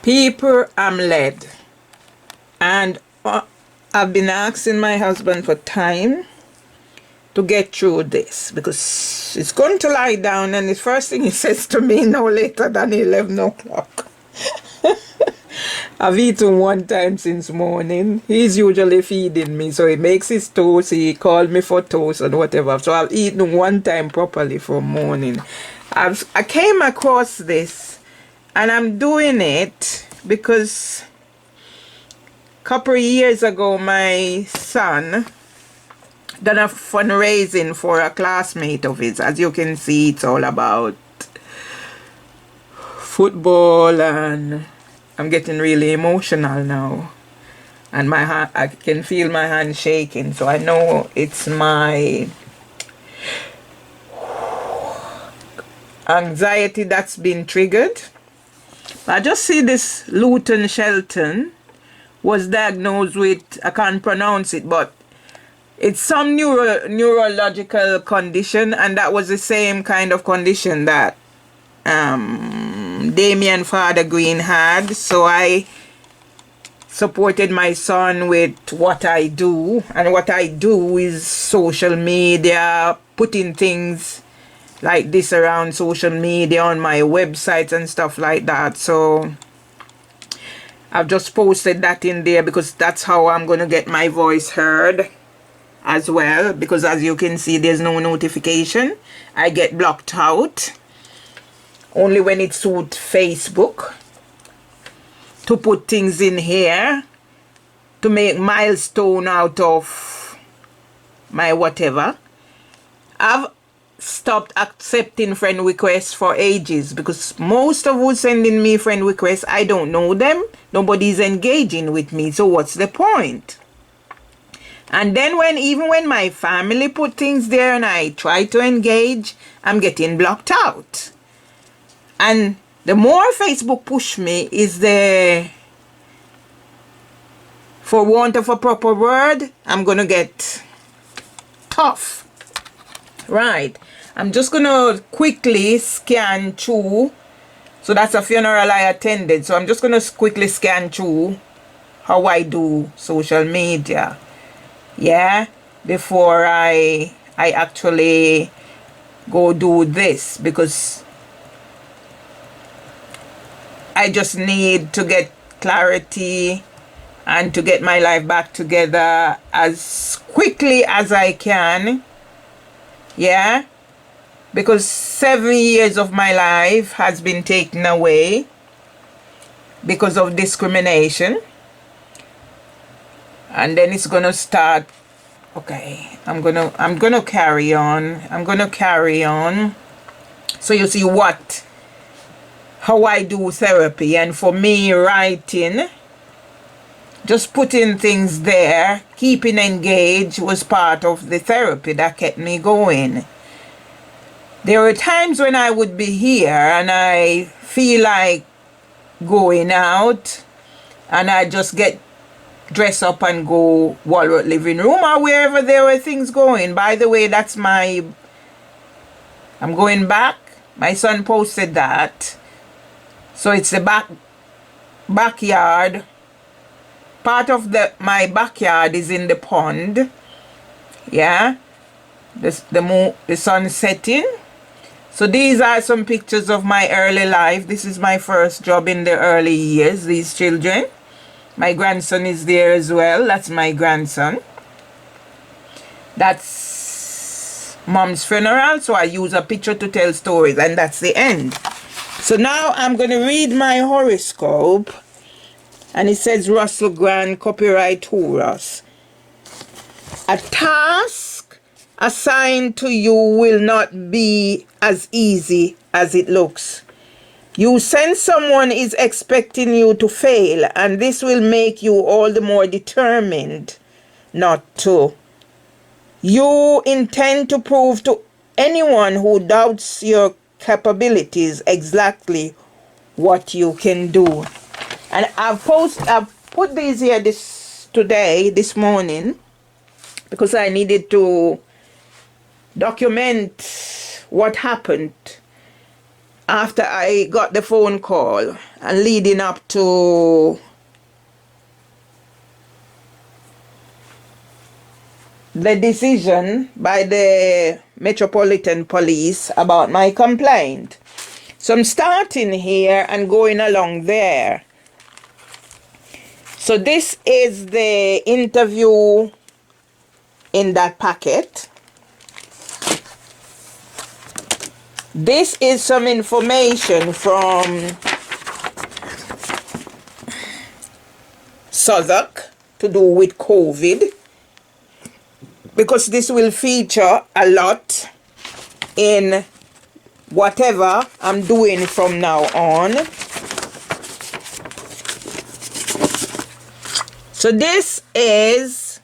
People, I'm led. And I've been asking my husband for time to get through this, because it's going to lie down, and the first thing he says to me, no later than 11 o'clock. I've eaten one time since morning. He's usually feeding me, so he makes his toast. He called me for toast and whatever. So I've eaten one time properly from morning. I came across this, and I'm doing it because a couple of years ago, my son done a fundraising for a classmate of his. As you can see, it's all about football, and I'm getting really emotional now, and my hand, I can feel my hand shaking, so I know it's my anxiety that's been triggered. I just see this Luton Shelton was diagnosed with, I can't pronounce it, but it's some neurological condition, and that was the same kind of condition that Damien Father Green had. So I supported my son with what I do, and what I do is social media, putting things like this around social media on my websites and stuff like that. So I've just posted that in there because that's how I'm going to get my voice heard as well, because as you can see, there's no notification. I get blocked out only when it suits Facebook to put things in here to make milestone out of my whatever. I've stopped accepting friend requests for ages, because most of who's sending me friend requests, I don't know them. Nobody's engaging with me, so what's the point? And then even when my family put things there and I try to engage, I'm getting blocked out. And the more Facebook push me, is the, for want of a proper word, I'm going to get tough. Right. I'm just going to quickly scan through. So that's a funeral I attended. So I'm just going to quickly scan through how I do social media. Yeah. Before I actually go do this, because I just need to get clarity and to get my life back together as quickly as I can. Yeah, because 7 years of my life has been taken away because of discrimination. And then it's gonna start. Okay, I'm gonna carry on. I'm gonna carry on. So you see how I do therapy. And for me, writing, just putting things there, keeping engaged, was part of the therapy that kept me going. There were times when I would be here and I feel like going out, and I just get dressed up and go Walrus living room or wherever there were things going. By the way, that's I'm going back. My son posted that. So it's the backyard. Part of my backyard is in the pond. Yeah. The sun setting. So these are some pictures of my early life. This is my first job in the early years, these children. My grandson is there as well. That's my grandson. That's mom's funeral. So I use a picture to tell stories, and that's the end. So now I'm going to read my horoscope. And it says, Russell Grant, copyright Horus. A task assigned to you will not be as easy as it looks. You sense someone is expecting you to fail, and this will make you all the more determined not to. You intend to prove to anyone who doubts your capabilities exactly what you can do. And I've put these here this morning, because I needed to document what happened after I got the phone call and leading up to the decision by the Metropolitan Police about my complaint. So I'm starting here and going along there. So this is the interview in that packet. This is some information from Southwark to do with COVID, because this will feature a lot in whatever I'm doing from now on. So this is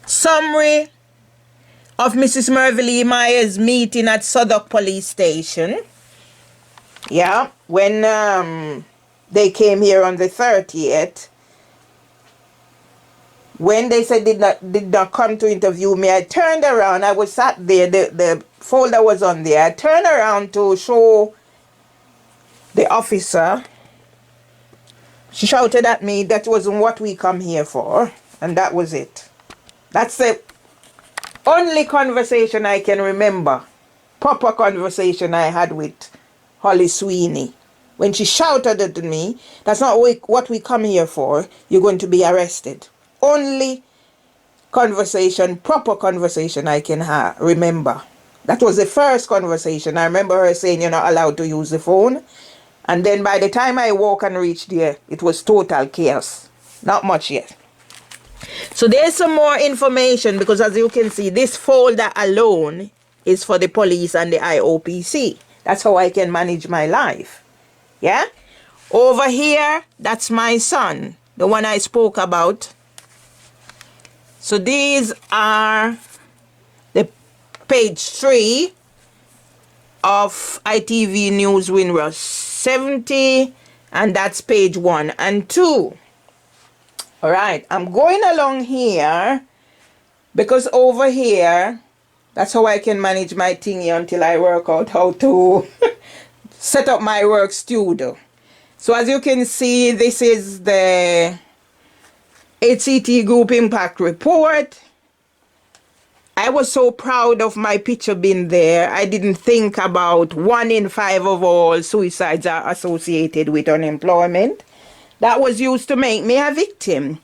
summary of Mrs. Mervelee Myers' meeting at Southwark Police Station. Yeah, when they came here on the 30th. When they said did not come to interview me, I turned around. I was sat there. The folder was on there. I turned around to show the officer. She shouted at me, that wasn't what we come here for. And that was it. That's the only conversation I can remember, proper conversation I had with Holly Sweeney. When she shouted at me, that's not what we come here for. You're going to be arrested. Only conversation, proper conversation I can remember. That was the first conversation. I remember her saying you're not allowed to use the phone. And then by the time I walk and reach there, it was total chaos. Not much yet. So there's some more information, because as you can see, this folder alone is for the police and the IOPC. That's how I can manage my life. Yeah? Over here, that's my son, the one I spoke about. So these are the page 3 of ITV News Windrush 70, and that's page 1 and 2. All right, I'm going along here because over here, that's how I can manage my thingy until I work out how to set up my work studio. So as you can see, this is the HCT Group Impact Report. I was so proud of my picture being there. I didn't think about 1 in 5 of all suicides are associated with unemployment. That was used to make me a victim.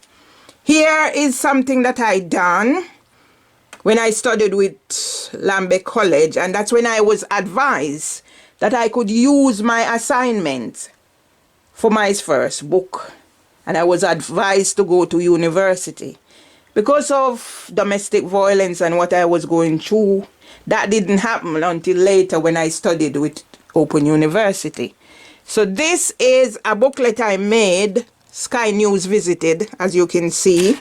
Here is something that I done when I studied with Lambe College, and that's when I was advised that I could use my assignments for my first book. And I was advised to go to university. Because of domestic violence and what I was going through, that didn't happen until later when I studied with Open University. So this is a booklet I made, Sky News Visited, as you can see.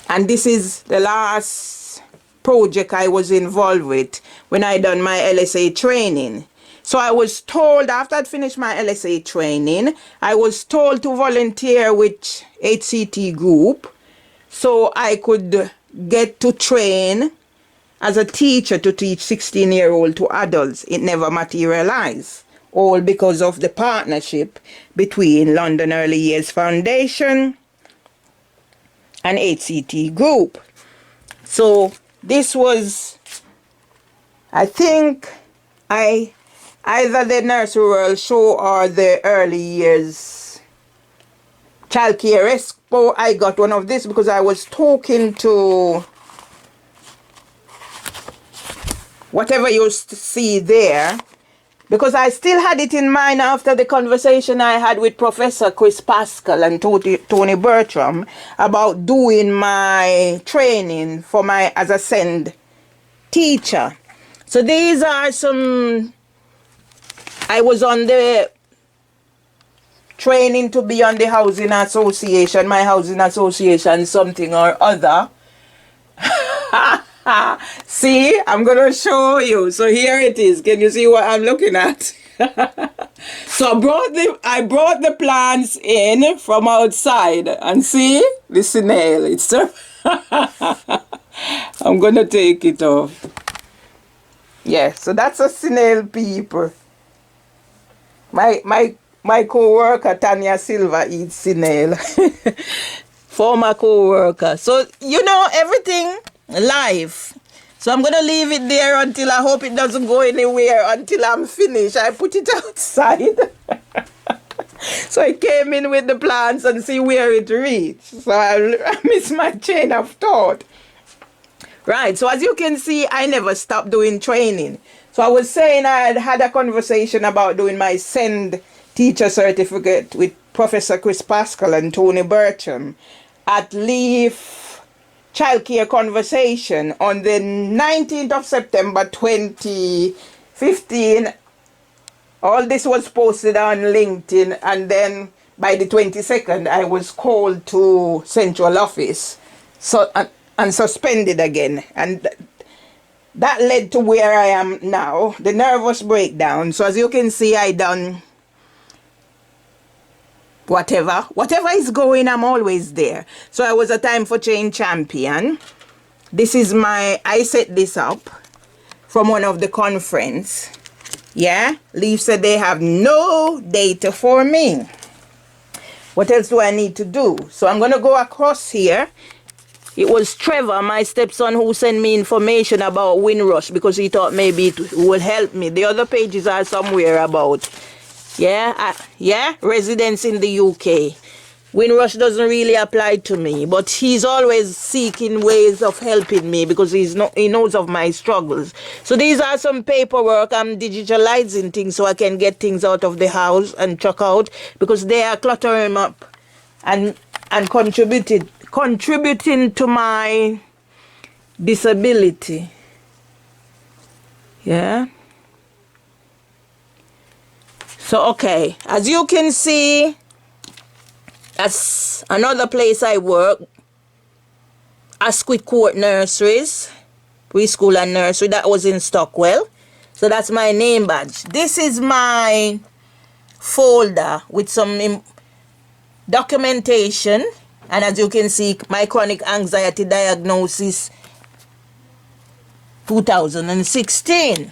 And this is the last project I was involved with when I done my LSA training. So I was told, after I'd finished my LSA training, I was told to volunteer with HCT Group so I could get to train as a teacher to teach 16-year-old to adults. It never materialized, all because of the partnership between London Early Years Foundation and HCT Group. So this was, I think, either the Nursery World Show or the Early Years Childcare Expo. I got one of this because I was talking to whatever you see there, because I still had it in mind after the conversation I had with Professor Chris Pascal and Tony Bertram about doing my training for my as a SEND teacher. So these are some. I was on the training to be on the housing association, my housing association, something or other. See, I'm going to show you. So here it is. Can you see what I'm looking at? So I brought the plants in from outside, and see the snail. I'm going to take it off. Yeah, so that's a snail, people. My co-worker Tanya Silva eats snail. Former co-worker. So you know everything live. So I'm gonna leave it there until I hope it doesn't go anywhere until I'm finished. I put it outside. So I came in with the plants and see where it reached. So I missed my chain of thought. Right, so as you can see, I never stopped doing training. So I was saying I had a conversation about doing my SEND teacher certificate with Professor Chris Pascal and Tony Bertram at Leaf Childcare Conversation on the 19th of September 2015. All this was posted on LinkedIn, and then by the 22nd I was called to central office and suspended again, and that led to where I am now, the nervous breakdown. So as you can see, I done whatever is going, I'm always there. So I was a Time for Change champion. This is I set this up from one of the conference. Yeah, Leaf said they have no data for me. What else do I need to do? So I'm gonna go across here. It was Trevor, my stepson, who sent me information about Windrush because he thought maybe it will help me. The other pages are somewhere about, residents in the UK. Windrush doesn't really apply to me, but he's always seeking ways of helping me because he knows of my struggles. So these are some paperwork. I'm digitalizing things so I can get things out of the house and chuck out because they are cluttering up and contributing to my disability. Yeah. So, okay, as you can see, that's another place I work, Asquith Court Nurseries, preschool and nursery. That was in Stockwell. So that's my name badge. This is my folder with some documentation. And as you can see, my chronic anxiety diagnosis 2016.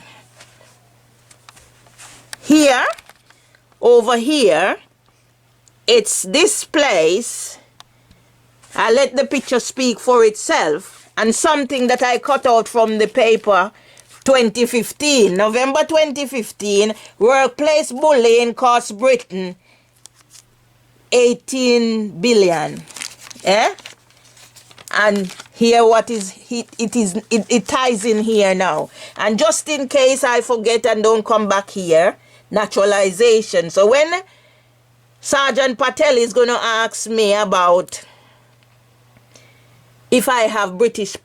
Here, over here, it's this place. I let the picture speak for itself. And something that I cut out from the paper 2015, November 2015, workplace bullying costs Britain 18 billion. Eh? And here it ties in here now. And just in case I forget and don't come back here, naturalization. So when Sergeant Patel is going to ask me about if I have British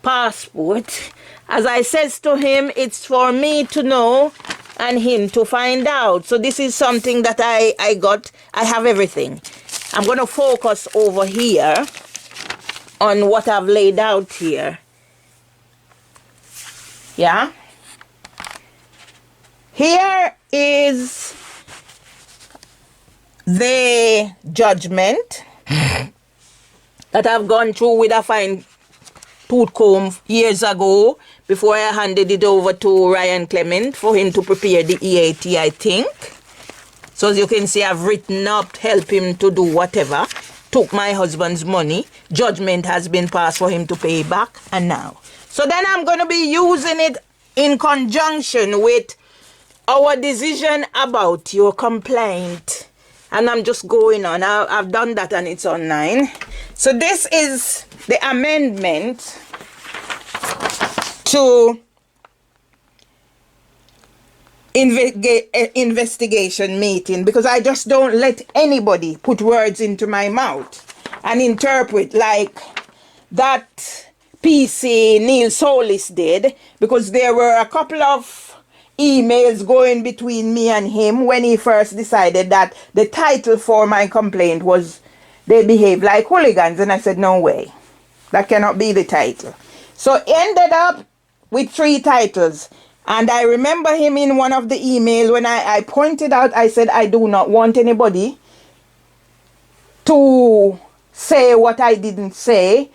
passport, as I says to him, it's for me to know and him to find out. So this is something that I got. I have everything. I'm going to focus over here on what I've laid out here. Yeah. Here is the judgment that I've gone through with a fine tooth comb years ago before I handed it over to Ryan Clement for him to prepare the EAT, I think. So as you can see, I've written up, help him to do whatever. Took my husband's money. Judgment has been passed for him to pay back. And now. So then I'm going to be using it in conjunction with our decision about your complaint. And I'm just going on. I've done that and it's online. So this is the amendment to investigation meeting, because I just don't let anybody put words into my mouth and interpret like that PC Neil Solis did, because there were a couple of emails going between me and him when he first decided that the title for my complaint was "They Behave Like Hooligans," and I said no way, that cannot be the title. So ended up with 3 titles. And I remember him in one of the emails when I pointed out, I said, I do not want anybody to say what I didn't say,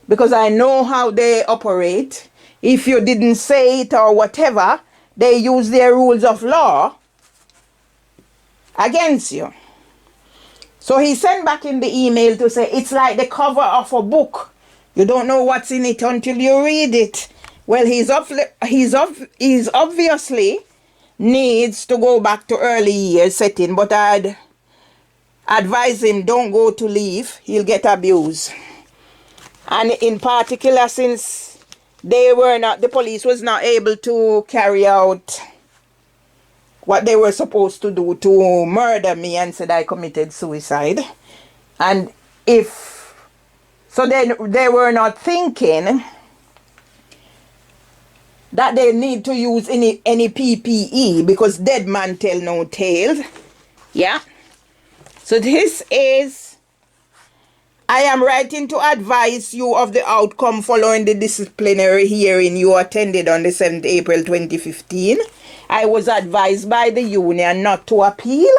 because I know how they operate. if you didn't say it or whatever, they use their rules of law against you. So he sent back in the email to say it's like the cover of a book. You don't know what's in it until you read it. Well, he's obviously needs to go back to early years setting, but I'd advise him don't go to leave. He'll get abused. And in particular, since the police was not able to carry out what they were supposed to do, to murder me, and said I committed suicide. And so then they were not thinking that they need to use any PPE, because dead man tell no tales. Yeah. So this is, I am writing to advise you of the outcome following the disciplinary hearing you attended on the 7th April 2015. I was advised by the union not to appeal.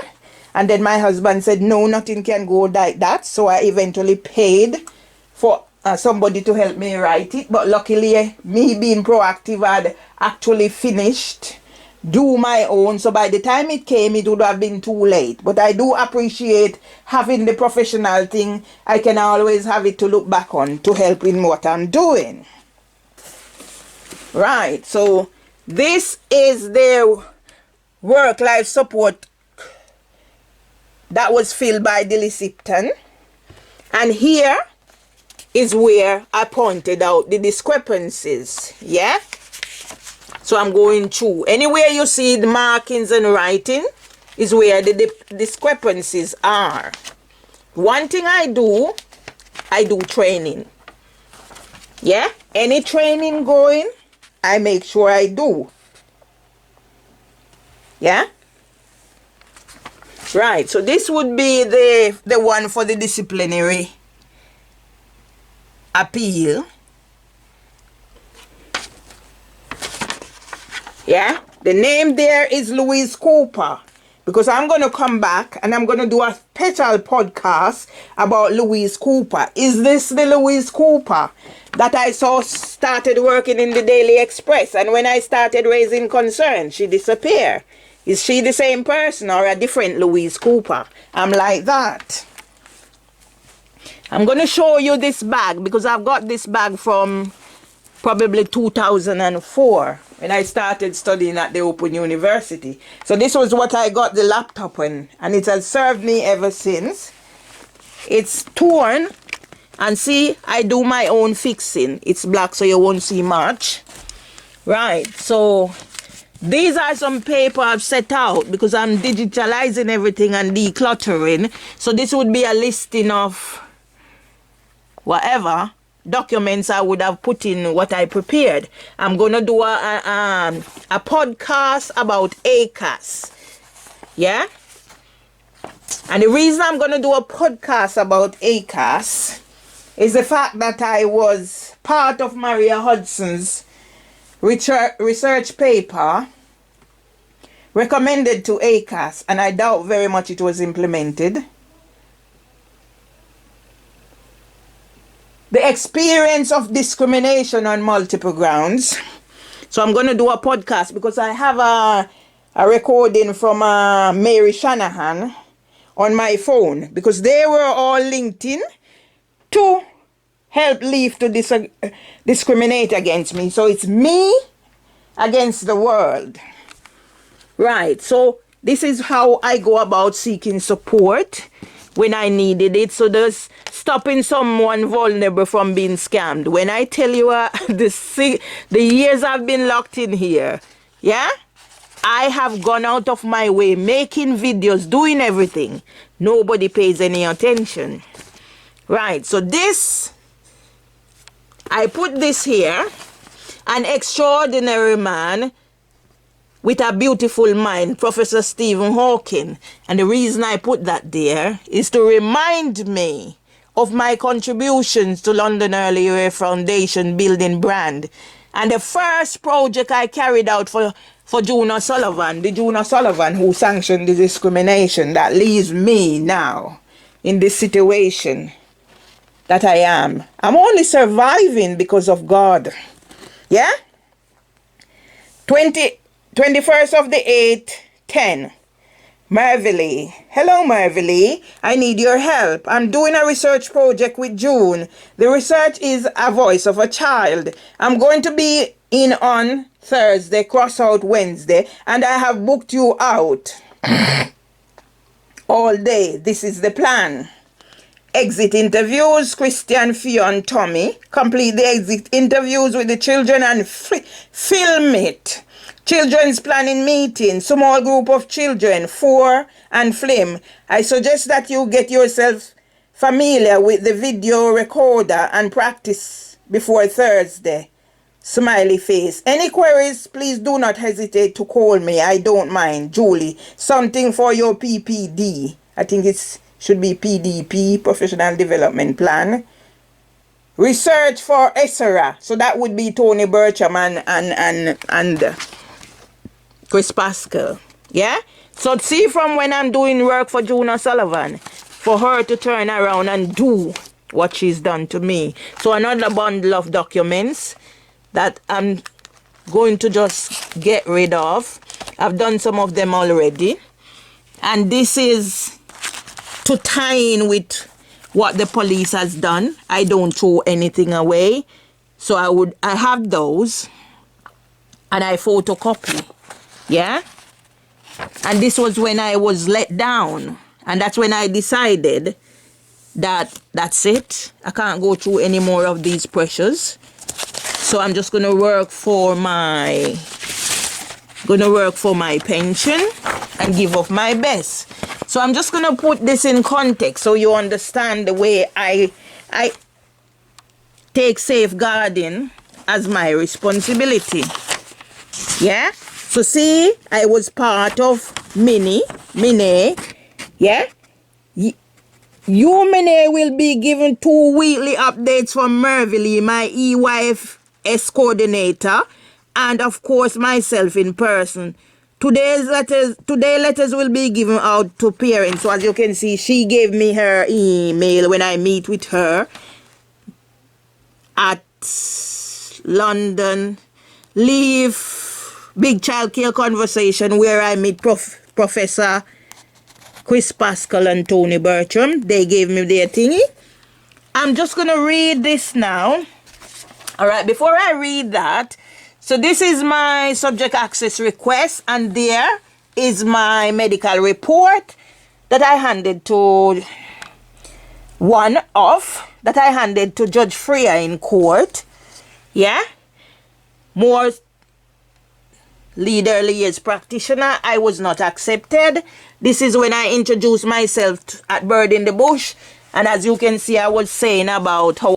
And then my husband said, no, nothing can go like that. So I eventually paid for somebody to help me write it. But luckily, me being proactive, had actually finished, do my own. So by the time it came, it would have been too late. But I do appreciate having the professional thing. I can always have it to look back on to help in what I'm doing. Right. So this is their work-life support that was filled by Dilly Sipton. And here is where I pointed out the discrepancies. Yeah? So I'm going through. Anywhere you see the markings and writing is where the discrepancies are. One thing I do training. Yeah? Any training going, I make sure I do. Yeah? Right. So this would be the one for the disciplinary appeal. Yeah, the name there is Louise Cooper, because I'm going to come back and I'm going to do a special podcast about Louise Cooper. Is this the Louise Cooper that I saw started working in the Daily Express, and when I started raising concern, she disappeared? Is she the same person or a different Louise Cooper? I'm like that. I'm going to show you this bag, because I've got this bag from probably 2004 when I started studying at the Open University. So this was what I got the laptop in, and it has served me ever since. It's torn, and see, I do my own fixing. It's black, so you won't see much. Right, so these are some paper I've set out because I'm digitalizing everything and decluttering. So this would be a listing of whatever documents I would have put in what I prepared. I'm going to do a podcast about ACAS. Yeah? And the reason I'm going to do a podcast about ACAS is the fact that I was part of Maria Hudson's research paper recommended to ACAS, and I doubt very much it was implemented. The experience of discrimination on multiple grounds. So I'm going to do a podcast because I have a recording from Mary Shanahan on my phone, because they were all linked in to help Leaf to discriminate against me. So it's me against the world. Right. So this is how I go about seeking support when I needed it. So there's stopping someone vulnerable from being scammed. When I tell you the years I've been locked in here, yeah, I have gone out of my way, making videos, doing everything. Nobody pays any attention. Right, so this, I put this here, an extraordinary man with a beautiful mind, Professor Stephen Hawking. And the reason I put that there is to remind me of my contributions to London Early Year Foundation building brand. And the first project I carried out for June O'Sullivan, the June O'Sullivan who sanctioned the discrimination that leaves me now in this situation that I am. I'm only surviving because of God. Yeah? 21st of the 8th, 10. Mervelee. Hello, Mervelee. I need your help. I'm doing a research project with June. The research is A Voice of a Child. I'm going to be in on Thursday, cross out Wednesday, and I have booked you out all day. This is the plan. Exit interviews, Christian, Fion, Tommy. Complete the exit interviews with the children and film it. Children's planning meeting, small group of children, 4 and film. I suggest that you get yourself familiar with the video recorder and practice before Thursday. Smiley face. Any queries, please do not hesitate to call me. I don't mind. Julie, something for your PPD. I think it should be PDP, Professional Development Plan. Research for ESERA. So that would be Tony Bircham and Chris Pascal. Yeah? So see, from when I'm doing work for June O'Sullivan, for her to turn around and do what she's done to me. So another bundle of documents that I'm going to just get rid of. I've done some of them already. And this is to tie in with what the police has done. I don't throw anything away. So I have those. And I photocopy. Yeah? And this was when I was let down. And that's when I decided that that's it. I can't go through any more of these pressures. So I'm just gonna work for my pension and give up my best. So I'm just gonna put this in context so you understand the way I take safeguarding as my responsibility. Yeah? So see, I was part of Mine, yeah? You, Mine, will be given 2 weekly updates from Mervelee, my EYFS coordinator, and of course myself in person. Today letters will be given out to parents. So as you can see, she gave me her email when I meet with her at London Leave Big Child Care Conversation, where I meet Professor Chris Pascal and Tony Bircham. They gave me their thingy. I'm just going to read this now. All right, before I read that, so this is my subject access request, and there is my medical report that I handed to Judge Freya in court. Yeah? More leader liaison practitioner. I was not accepted. This is when I introduced myself at Bird in the Bush, and as you can see, I was saying about how